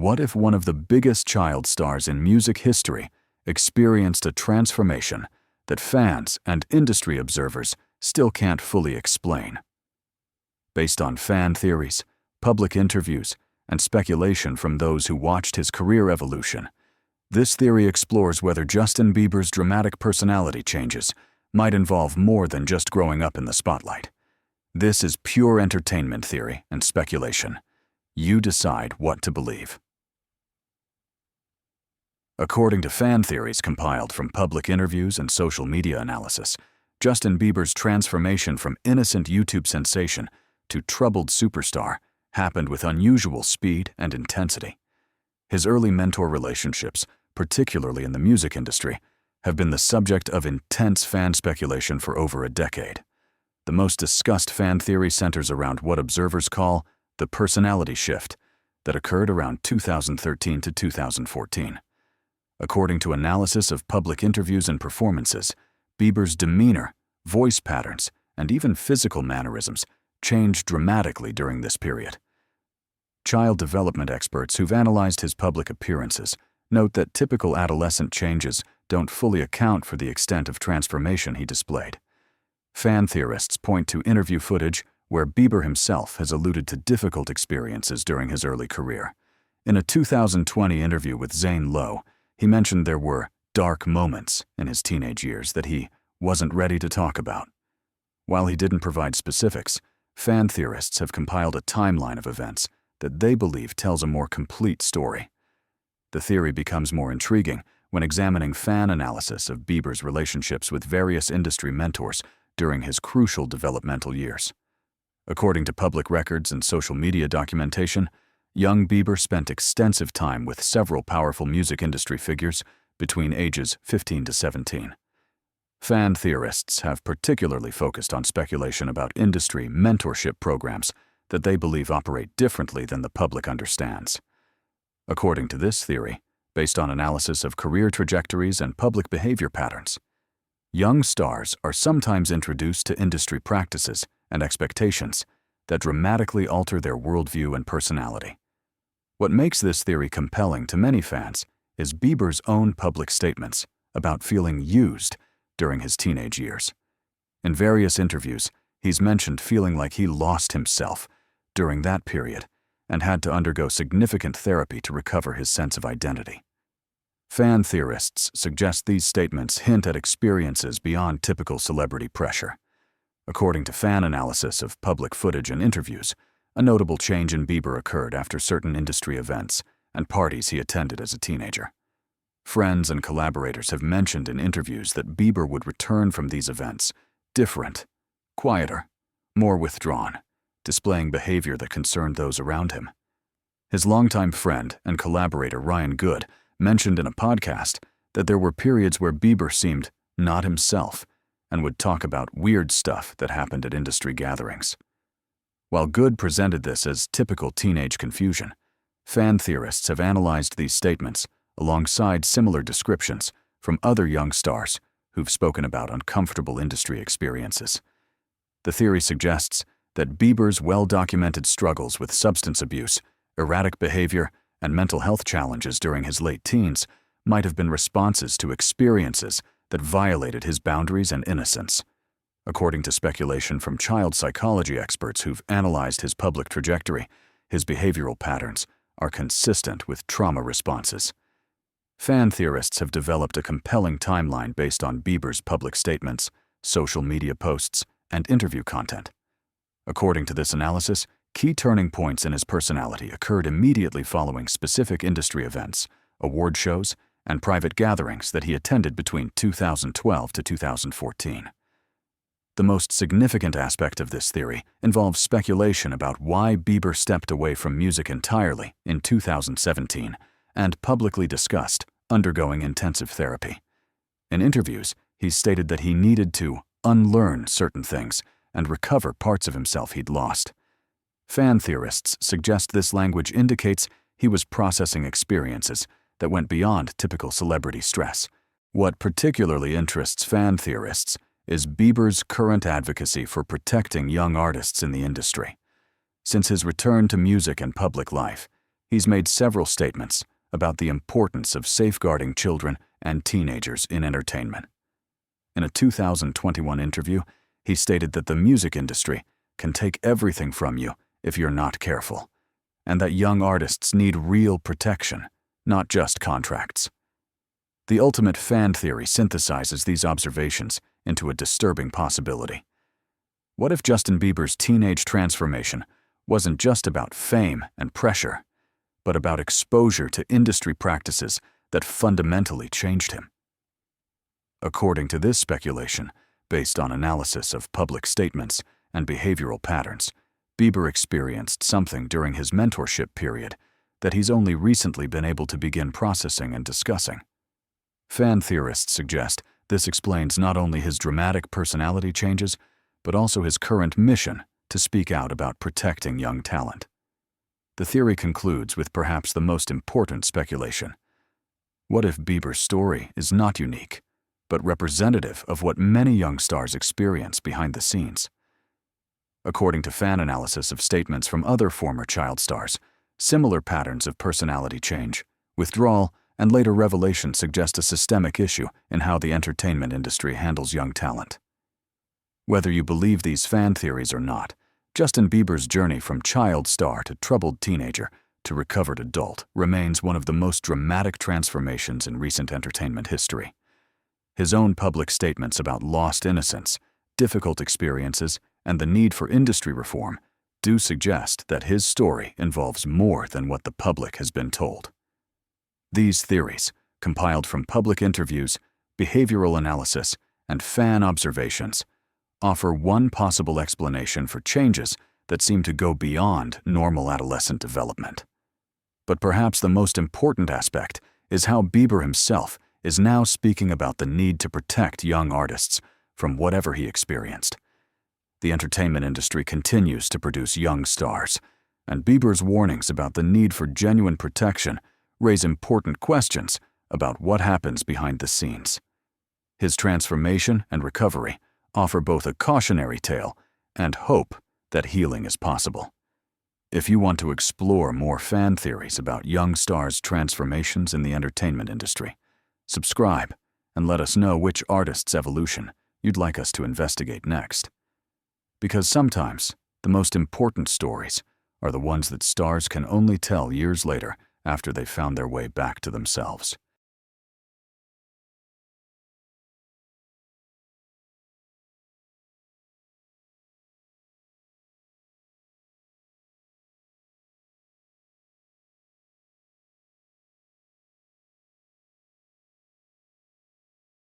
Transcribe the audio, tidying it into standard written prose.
What if one of the biggest child stars in music history experienced a transformation that fans and industry observers still can't fully explain? Based on fan theories, public interviews, and speculation from those who watched his career evolution, this theory explores whether Justin Bieber's dramatic personality changes might involve more than just growing up in the spotlight. This is pure entertainment theory and speculation. You decide what to believe. According to fan theories compiled from public interviews and social media analysis, Justin Bieber's transformation from innocent YouTube sensation to troubled superstar happened with unusual speed and intensity. His early mentor relationships, particularly in the music industry, have been the subject of intense fan speculation for over a decade. The most discussed fan theory centers around what observers call the personality shift that occurred around 2013 to 2014. According to analysis of public interviews and performances, Bieber's demeanor, voice patterns, and even physical mannerisms changed dramatically during this period. Child development experts who've analyzed his public appearances note that typical adolescent changes don't fully account for the extent of transformation he displayed. Fan theorists point to interview footage where Bieber himself has alluded to difficult experiences during his early career. In a 2020 interview with Zane Lowe, he mentioned there were dark moments in his teenage years that he wasn't ready to talk about. While he didn't provide specifics, fan theorists have compiled a timeline of events that they believe tells a more complete story. The theory becomes more intriguing when examining fan analysis of Bieber's relationships with various industry mentors during his crucial developmental years. According to public records and social media documentation, young Bieber spent extensive time with several powerful music industry figures between ages 15 to 17. Fan theorists have particularly focused on speculation about industry mentorship programs that they believe operate differently than the public understands. According to this theory, based on analysis of career trajectories and public behavior patterns, young stars are sometimes introduced to industry practices and expectations that dramatically alter their worldview and personality. What makes this theory compelling to many fans is Bieber's own public statements about feeling used during his teenage years. In various interviews, he's mentioned feeling like he lost himself during that period and had to undergo significant therapy to recover his sense of identity. Fan theorists suggest these statements hint at experiences beyond typical celebrity pressure. According to fan analysis of public footage and interviews, a notable change in Bieber occurred after certain industry events and parties he attended as a teenager. Friends and collaborators have mentioned in interviews that Bieber would return from these events different, quieter, more withdrawn, displaying behavior that concerned those around him. His longtime friend and collaborator Ryan Good mentioned in a podcast that there were periods where Bieber seemed not himself and would talk about weird stuff that happened at industry gatherings. While Good presented this as typical teenage confusion, fan theorists have analyzed these statements alongside similar descriptions from other young stars who've spoken about uncomfortable industry experiences. The theory suggests that Bieber's well-documented struggles with substance abuse, erratic behavior, and mental health challenges during his late teens might have been responses to experiences that violated his boundaries and innocence. According to speculation from child psychology experts who've analyzed his public trajectory, his behavioral patterns are consistent with trauma responses. Fan theorists have developed a compelling timeline based on Bieber's public statements, social media posts, and interview content. According to this analysis, key turning points in his personality occurred immediately following specific industry events, award shows, and private gatherings that he attended between 2012 to 2014. The most significant aspect of this theory involves speculation about why Bieber stepped away from music entirely in 2017 and publicly discussed undergoing intensive therapy. In interviews, he's stated that he needed to unlearn certain things and recover parts of himself he'd lost. Fan theorists suggest this language indicates he was processing experiences that went beyond typical celebrity stress. What particularly interests fan theorists is Bieber's current advocacy for protecting young artists in the industry. Since his return to music and public life, He's made several statements about the importance of safeguarding children and teenagers in entertainment. In a 2021 interview, he stated that the music industry can take everything from you if you're not careful, and that young artists need real protection, not just contracts. The ultimate fan theory synthesizes these observations into a disturbing possibility. What if Justin Bieber's teenage transformation wasn't just about fame and pressure, but about exposure to industry practices that fundamentally changed him? According to this speculation, based on analysis of public statements and behavioral patterns, Bieber experienced something during his mentorship period that he's only recently been able to begin processing and discussing. Fan theorists suggest this explains not only his dramatic personality changes, but also his current mission to speak out about protecting young talent. The theory concludes with perhaps the most important speculation. What if Bieber's story is not unique, but representative of what many young stars experience behind the scenes? According to fan analysis of statements from other former child stars, similar patterns of personality change, withdrawal, and later revelation suggest a systemic issue in how the entertainment industry handles young talent. Whether you believe these fan theories or not, Justin Bieber's journey from child star to troubled teenager to recovered adult remains one of the most dramatic transformations in recent entertainment history. His own public statements about lost innocence, difficult experiences, and the need for industry reform do suggest that his story involves more than what the public has been told. These theories, compiled from public interviews, behavioral analysis, and fan observations, offer one possible explanation for changes that seem to go beyond normal adolescent development. But perhaps the most important aspect is how Bieber himself is now speaking about the need to protect young artists from whatever he experienced. The entertainment industry continues to produce young stars, and Bieber's warnings about the need for genuine protection raise important questions about what happens behind the scenes. His transformation and recovery offer both a cautionary tale and hope that healing is possible. If you want to explore more fan theories about young stars' transformations in the entertainment industry, subscribe and let us know which artist's evolution you'd like us to investigate next. Because sometimes the most important stories are the ones that stars can only tell years later after they've found their way back to themselves.